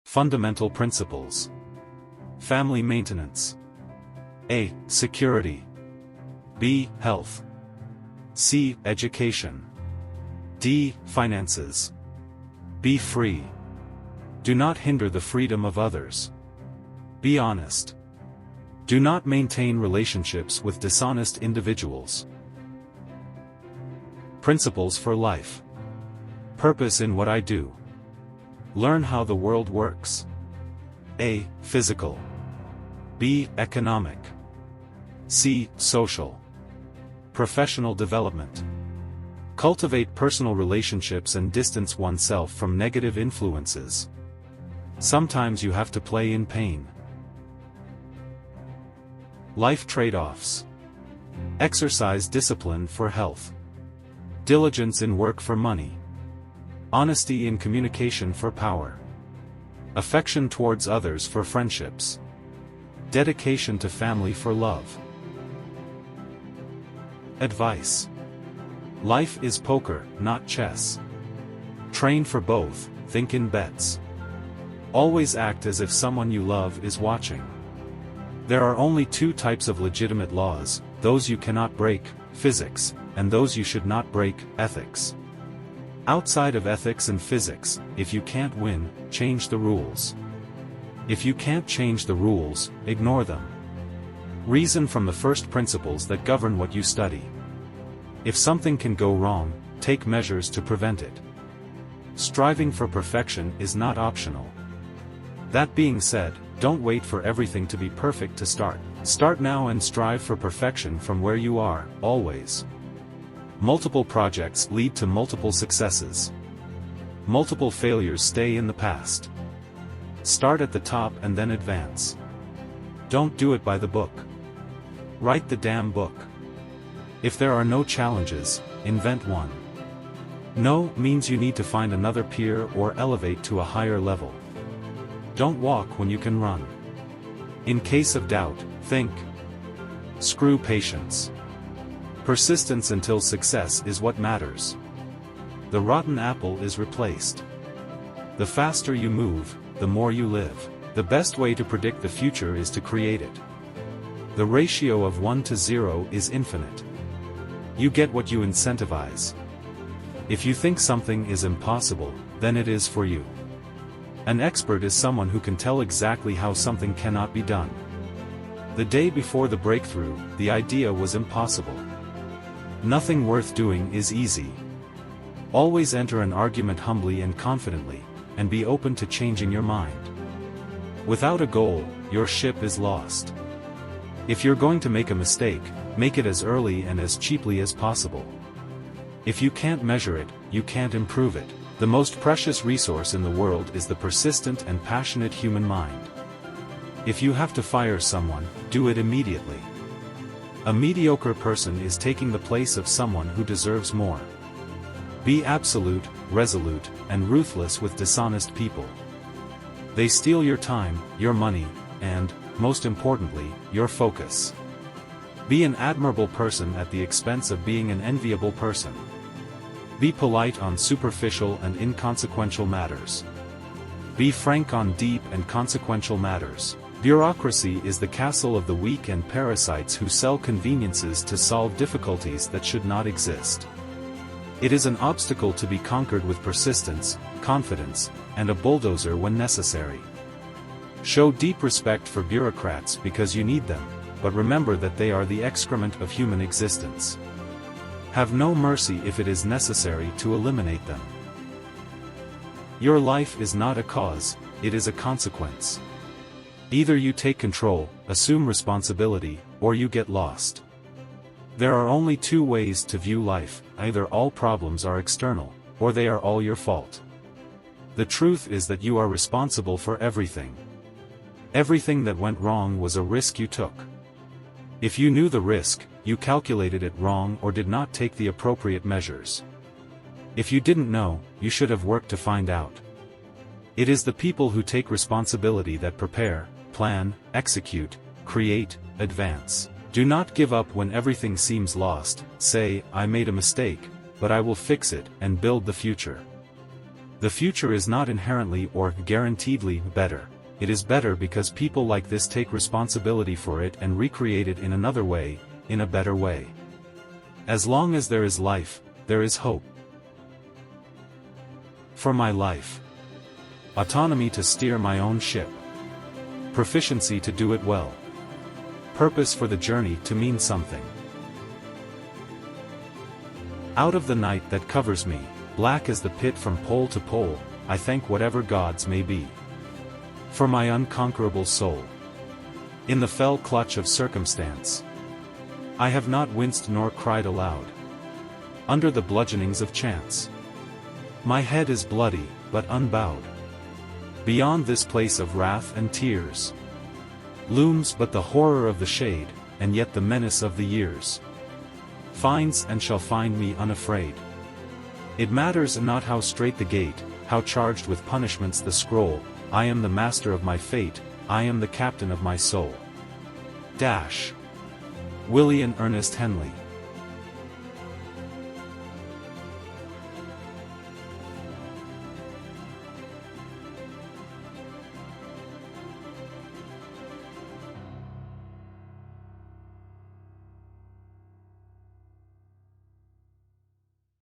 Fundamental principles. Family maintenance. A. Security. B. Health. C. Education. D. Finances. Be free. Do not hinder the freedom of others. Be honest. Do not maintain relationships with dishonest individuals. Principles for life. Purpose in what I do. Learn how the world works. A. Physical. B. Economic. C. Social. Professional development. Cultivate personal relationships and distance oneself from negative influences. Sometimes you have to play in pain. Life trade-offs. Exercise discipline for health. Diligence in work for money. Honesty in communication for power. Affection towards others for friendships. Dedication to family for love. Advice. Life is poker, not chess. Train for both, think in bets. Always act as if someone you love is watching. There are only two types of legitimate laws, those you cannot break, physics, and those you should not break, ethics. Outside of ethics and physics, if you can't win, change the rules. If you can't change the rules, ignore them. Reason from the first principles that govern what you study. If something can go wrong, take measures to prevent it. Striving for perfection is not optional. That being said, don't wait for everything to be perfect to start. Start now and strive for perfection from where you are, always. Multiple projects lead to multiple successes. Multiple failures stay in the past. Start at the top and then advance. Don't do it by the book. Write the damn book. If there are no challenges, invent one. No means you need to find another peer or elevate to a higher level. Don't walk when you can run. In case of doubt, think. Screw patience. Persistence until success is what matters. The rotten apple is replaced. The faster you move, the more you live. The best way to predict the future is to create it. The ratio of 1 to 0 is infinite. You get what you incentivize. If you think something is impossible, then it is for you. An expert is someone who can tell exactly how something cannot be done. The day before the breakthrough, the idea was impossible. Nothing worth doing is easy. Always enter an argument humbly and confidently, and be open to changing your mind. Without a goal, your ship is lost. If you're going to make a mistake, make it as early and as cheaply as possible. If you can't measure it, you can't improve it. The most precious resource in the world is the persistent and passionate human mind. If you have to fire someone, do it immediately. A mediocre person is taking the place of someone who deserves more. Be absolute, resolute, and ruthless with dishonest people. They steal your time, your money, and, most importantly, your focus. Be an admirable person at the expense of being an enviable person. Be polite on superficial and inconsequential matters. Be frank on deep and consequential matters. Bureaucracy is the castle of the weak and parasites who sell conveniences to solve difficulties that should not exist. It is an obstacle to be conquered with persistence, confidence, and a bulldozer when necessary. Show deep respect for bureaucrats because you need them, but remember that they are the excrement of human existence. Have no mercy if it is necessary to eliminate them. Your life is not a cause, it is a consequence. Either you take control, assume responsibility, or you get lost. There are only two ways to view life: either all problems are external, or they are all your fault. The truth is that you are responsible for everything. Everything that went wrong was a risk you took. If you knew the risk, you calculated it wrong or did not take the appropriate measures. If you didn't know, you should have worked to find out. It is the people who take responsibility that prepare, plan, execute, create, advance. Do not give up when everything seems lost. Say, I made a mistake, but I will fix it and build the future. The future is not inherently or guaranteedly better. It is better because people like this take responsibility for it and recreate it in another way, in a better way. As long as there is life, there is hope. For my life. Autonomy to steer my own ship. Proficiency to do it well. Purpose for the journey to mean something. Out of the night that covers me, black as the pit from pole to pole, I thank whatever gods may be. For my unconquerable soul. In the fell clutch of circumstance. I have not winced nor cried aloud. Under the bludgeonings of chance. My head is bloody, but unbowed. Beyond this place of wrath and tears. Looms but the horror of the shade, and yet the menace of the years. Finds and shall find me unafraid. It matters not how strait the gate, how charged with punishments the scroll, I am the master of my fate, I am the captain of my soul. Willie and Ernest Henley.